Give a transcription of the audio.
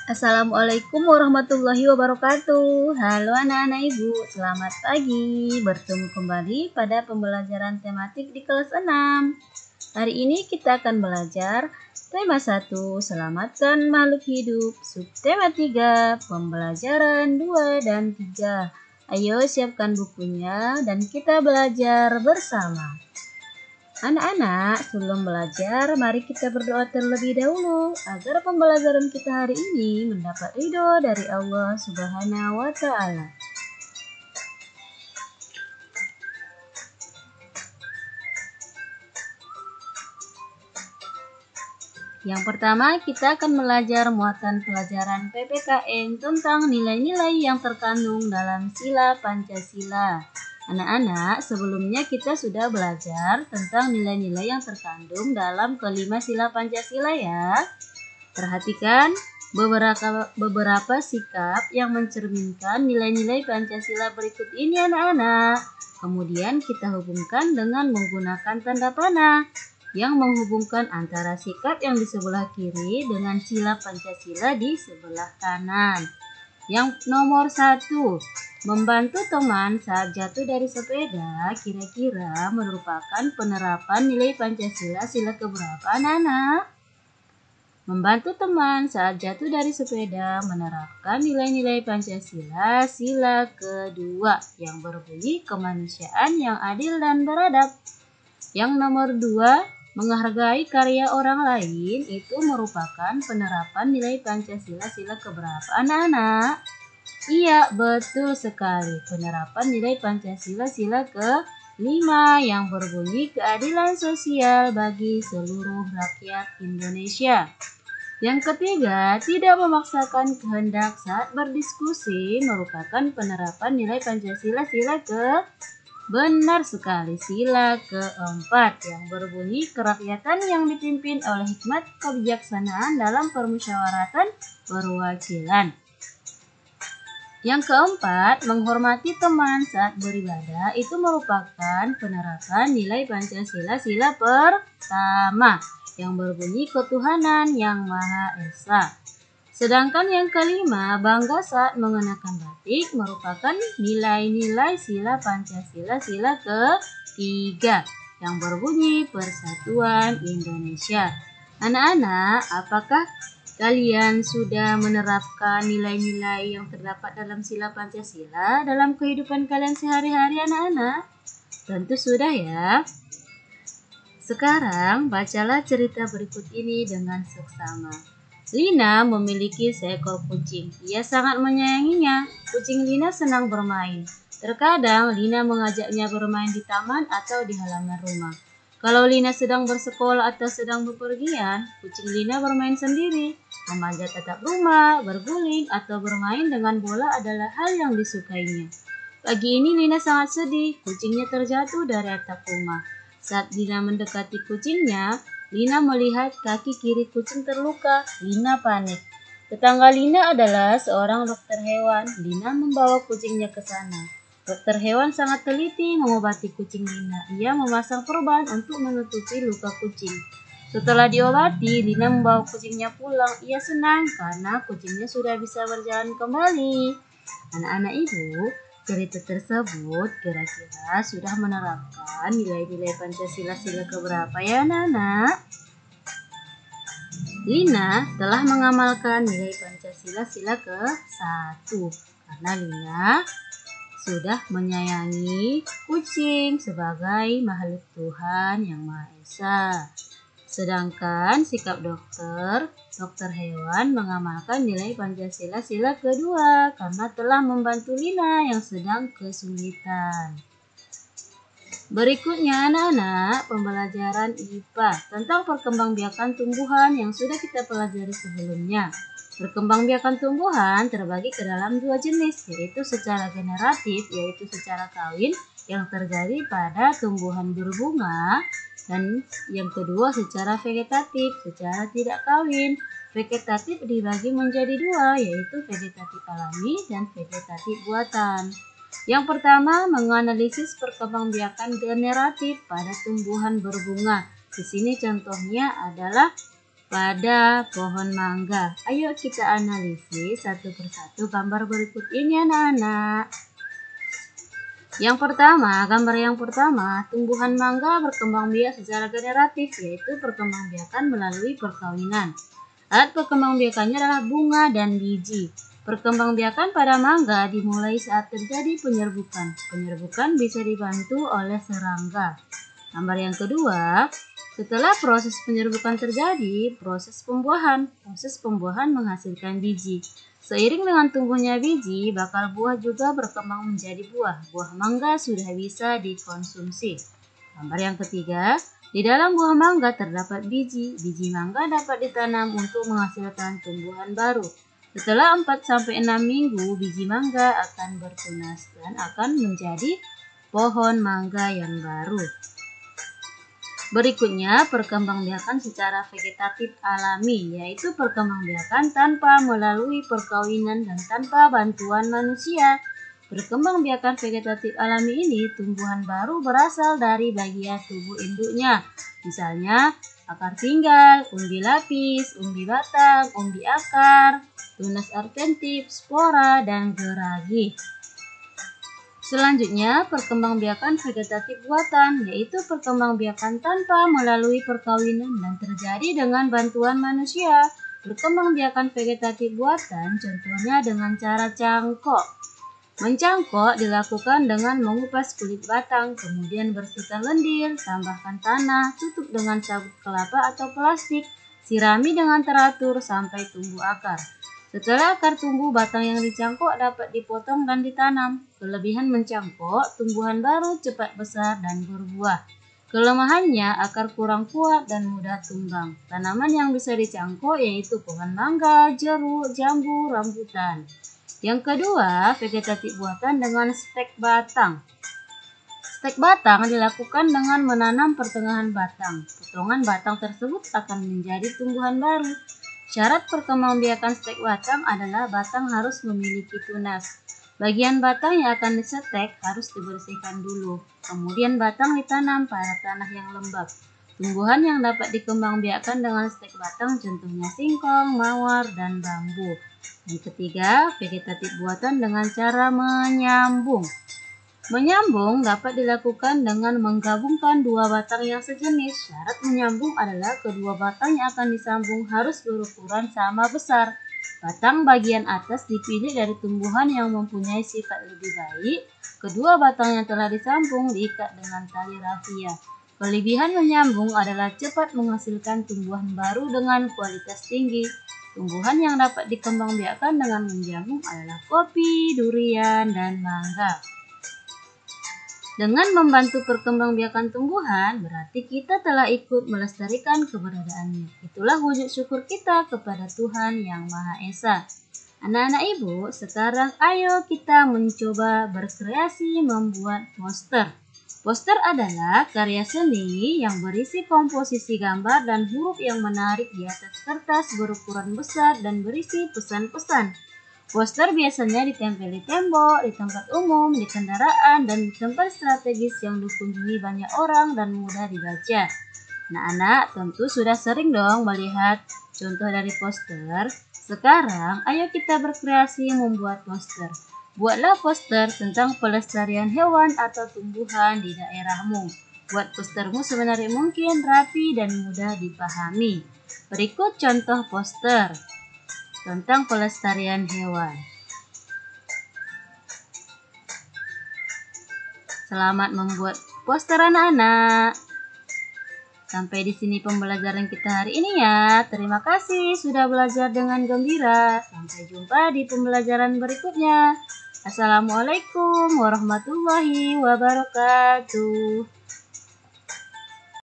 Assalamualaikum warahmatullahi wabarakatuh. Halo anak-anak ibu, selamat pagi. Bertemu kembali pada pembelajaran tematik di kelas 6. Hari ini kita akan belajar tema 1, selamatkan makhluk hidup. Subtema 3, pembelajaran 2 dan 3. Ayo siapkan bukunya dan kita belajar bersama. Anak-anak, sebelum belajar, mari kita berdoa terlebih dahulu agar pembelajaran kita hari ini mendapat ridho dari Allah Subhanahu wa Ta'ala. Yang pertama, kita akan belajar muatan pelajaran PPKN tentang nilai-nilai yang terkandung dalam sila Pancasila. Anak-anak, sebelumnya kita sudah belajar tentang nilai-nilai yang terkandung dalam kelima sila Pancasila ya. Perhatikan beberapa sikap yang mencerminkan nilai-nilai Pancasila berikut ini anak-anak. Kemudian kita hubungkan dengan menggunakan tanda panah yang menghubungkan antara sikap yang di sebelah kiri dengan sila Pancasila di sebelah kanan. Yang nomor 1, membantu teman saat jatuh dari sepeda kira-kira merupakan penerapan nilai Pancasila sila keberapa anak-anak? Membantu teman saat jatuh dari sepeda menerapkan nilai-nilai Pancasila sila kedua yang berbunyi kemanusiaan yang adil dan beradab. Yang nomor 2, menghargai karya orang lain itu merupakan penerapan nilai Pancasila sila keberapa anak-anak? Iya, betul sekali. Penerapan nilai Pancasila sila ke-5 yang berbunyi keadilan sosial bagi seluruh rakyat Indonesia. Yang ketiga, tidak memaksakan kehendak saat berdiskusi merupakan penerapan nilai Pancasila sila benar sekali, sila keempat yang berbunyi kerakyatan yang dipimpin oleh hikmat kebijaksanaan dalam permusyawaratan perwakilan. Yang keempat, menghormati teman saat beribadah itu merupakan penerapan nilai Pancasila sila pertama yang berbunyi ketuhanan yang Maha Esa. Sedangkan yang kelima, bangga saat mengenakan batik merupakan nilai-nilai sila Pancasila sila ketiga yang berbunyi Persatuan Indonesia. Anak-anak, apakah kalian sudah menerapkan nilai-nilai yang terdapat dalam sila Pancasila dalam kehidupan kalian sehari-hari anak-anak? Tentu sudah ya. Sekarang bacalah cerita berikut ini dengan seksama. Lina memiliki seekor kucing. Ia sangat menyayanginya. Kucing Lina senang bermain. Terkadang Lina mengajaknya bermain di taman atau di halaman rumah. Kalau Lina sedang bersekolah atau sedang bepergian, kucing Lina bermain sendiri. Memanjat atap rumah, berguling, atau bermain dengan bola adalah hal yang disukainya. Pagi ini Lina sangat sedih. Kucingnya terjatuh dari atap rumah. Saat Lina mendekati kucingnya, Lina melihat kaki kiri kucing terluka. Lina panik. Tetangga Lina adalah seorang dokter hewan. Lina membawa kucingnya ke sana. Dokter hewan sangat teliti mengobati kucing Lina. Ia memasang perban untuk menutupi luka kucing. Setelah diobati, Lina membawa kucingnya pulang. Ia senang karena kucingnya sudah bisa berjalan kembali. Anak-anak ibu, cerita tersebut kira-kira sudah menerapkan nilai-nilai Pancasila sila keberapa ya anak-anak? Lina telah mengamalkan nilai Pancasila sila ke-1 karena Lina sudah menyayangi kucing sebagai makhluk Tuhan yang Maha Esa. Sedangkan sikap dokter hewan mengamalkan nilai Pancasila sila kedua karena telah membantu Lina yang sedang kesulitan. Berikutnya anak-anak, pembelajaran IPA tentang perkembangbiakan tumbuhan yang sudah kita pelajari sebelumnya. Perkembangbiakan tumbuhan terbagi ke dalam 2 jenis, yaitu secara generatif, yaitu secara kawin yang terjadi pada tumbuhan berbunga, dan yang kedua secara vegetatif, secara tidak kawin. Vegetatif dibagi menjadi 2, yaitu vegetatif alami dan vegetatif buatan. Yang pertama, menganalisis perkembangbiakan generatif pada tumbuhan berbunga. Di sini contohnya adalah pada pohon mangga. Ayo kita analisis satu persatu gambar berikut ini anak-anak. Gambar yang pertama, tumbuhan mangga berkembang biak secara generatif, yaitu perkembangbiakan melalui perkawinan. Alat perkembangbiakannya adalah bunga dan biji. Perkembangbiakan pada mangga dimulai saat terjadi penyerbukan. Penyerbukan bisa dibantu oleh serangga. Gambar yang kedua, setelah proses penyerbukan terjadi, proses pembuahan. Proses pembuahan menghasilkan biji. Seiring dengan tumbuhnya biji, bakal buah juga berkembang menjadi buah. Buah mangga sudah bisa dikonsumsi. Gambar yang ketiga, di dalam buah mangga terdapat biji. Biji mangga dapat ditanam untuk menghasilkan tumbuhan baru. Setelah 4-6 minggu, biji mangga akan bertunas dan akan menjadi pohon mangga yang baru. Berikutnya, perkembangbiakan secara vegetatif alami, yaitu perkembangbiakan tanpa melalui perkawinan dan tanpa bantuan manusia. Perkembangbiakan vegetatif alami ini, tumbuhan baru berasal dari bagian tubuh induknya. Misalnya, akar tinggal, umbi lapis, umbi batang, umbi akar, tunas adventif, spora, dan geragi. Selanjutnya, perkembangbiakan vegetatif buatan, yaitu perkembangbiakan tanpa melalui perkawinan dan terjadi dengan bantuan manusia. Perkembangbiakan vegetatif buatan contohnya dengan cara cangkok. Mencangkok dilakukan dengan mengupas kulit batang, kemudian bersihkan lendir, tambahkan tanah, tutup dengan sabut kelapa atau plastik, sirami dengan teratur sampai tumbuh akar. Setelah akar tumbuh, batang yang dicangkok dapat dipotong dan ditanam. Kelebihan mencangkok, tumbuhan baru cepat besar dan berbuah. Kelemahannya, akar kurang kuat dan mudah tumbang. Tanaman yang bisa dicangkok yaitu pohon mangga, jeruk, jambu, rambutan. Yang kedua, vegetatif buatan dengan stek batang. Stek batang dilakukan dengan menanam pertengahan batang. Potongan batang tersebut akan menjadi tumbuhan baru. Syarat perkembangbiakan stek batang adalah batang harus memiliki tunas. Bagian batang yang akan disetek harus dibersihkan dulu. Kemudian batang ditanam pada tanah yang lembab. Tumbuhan yang dapat dikembangbiakan dengan stek batang contohnya singkong, mawar, dan bambu. Yang ketiga, vegetatif buatan dengan cara menyambung. Menyambung dapat dilakukan dengan menggabungkan dua batang yang sejenis. Syarat menyambung adalah kedua batang yang akan disambung harus berukuran sama besar. Batang bagian atas dipilih dari tumbuhan yang mempunyai sifat lebih baik. Kedua batang yang telah disambung diikat dengan tali rafia. Kelebihan menyambung adalah cepat menghasilkan tumbuhan baru dengan kualitas tinggi. Tumbuhan yang dapat dikembangbiakan dengan menyambung adalah kopi, durian, dan mangga. Dengan membantu perkembangbiakan tumbuhan, berarti kita telah ikut melestarikan keberadaannya. Itulah wujud syukur kita kepada Tuhan Yang Maha Esa. Anak-anak ibu, sekarang ayo kita mencoba berkreasi membuat poster. Poster adalah karya seni yang berisi komposisi gambar dan huruf yang menarik di atas kertas berukuran besar dan berisi pesan-pesan. Poster biasanya ditempel di tembok, di tempat umum, di kendaraan, dan di tempat strategis yang dikunjungi banyak orang dan mudah dibaca. Anak-anak tentu sudah sering dong melihat contoh dari poster. Sekarang ayo kita berkreasi membuat poster. Buatlah poster tentang pelestarian hewan atau tumbuhan di daerahmu. Buat postermu sebenarnya mungkin rapi dan mudah dipahami. Berikut contoh poster tentang pelestarian hewan. Selamat membuat poster anak-anak. Sampai di sini pembelajaran kita hari ini ya. Terima kasih sudah belajar dengan gembira. Sampai jumpa di pembelajaran berikutnya. Assalamualaikum warahmatullahi wabarakatuh.